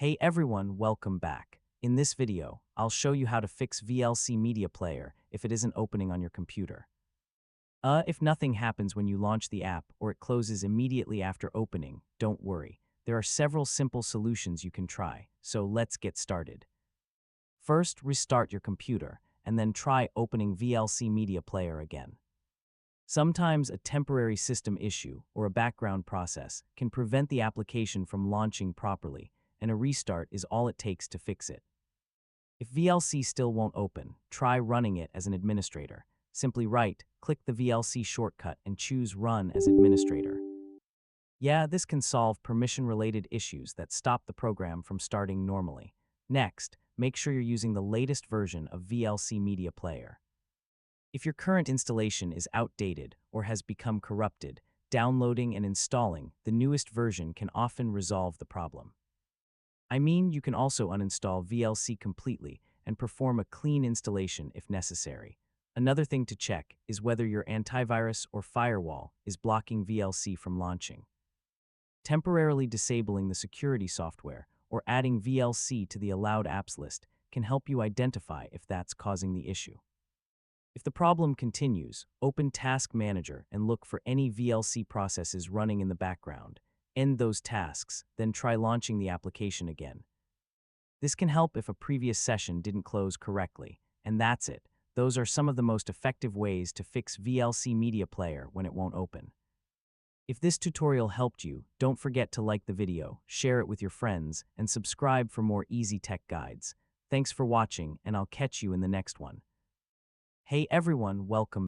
Hey everyone, welcome back. In this video, I'll show you how to fix VLC Media Player if it isn't opening on your computer. If nothing happens when you launch the app or it closes immediately after opening, don't worry. There are several simple solutions you can try, so let's get started. First, restart your computer, and then try opening VLC Media Player again. Sometimes a temporary system issue or a background process can prevent the application from launching properly, and a restart is all it takes to fix it. If VLC still won't open, try running it as an administrator. Simply click the VLC shortcut and choose Run as Administrator. Yeah, this can solve permission-related issues that stop the program from starting normally. Next, make sure you're using the latest version of VLC Media Player. If your current installation is outdated or has become corrupted, downloading and installing the newest version can often resolve the problem. You can also uninstall VLC completely and perform a clean installation if necessary. Another thing to check is whether your antivirus or firewall is blocking VLC from launching. Temporarily disabling the security software or adding VLC to the allowed apps list can help you identify if that's causing the issue. If the problem continues, open Task Manager and look for any VLC processes running in the background. End those tasks, then try launching the application again. This can help if a previous session didn't close correctly. And that's it. Those are some of the most effective ways to fix VLC Media Player when it won't open. If this tutorial helped you, don't forget to like the video, share it with your friends, and subscribe for more easy tech guides. Thanks for watching, and I'll catch you in the next one. Hey everyone, welcome.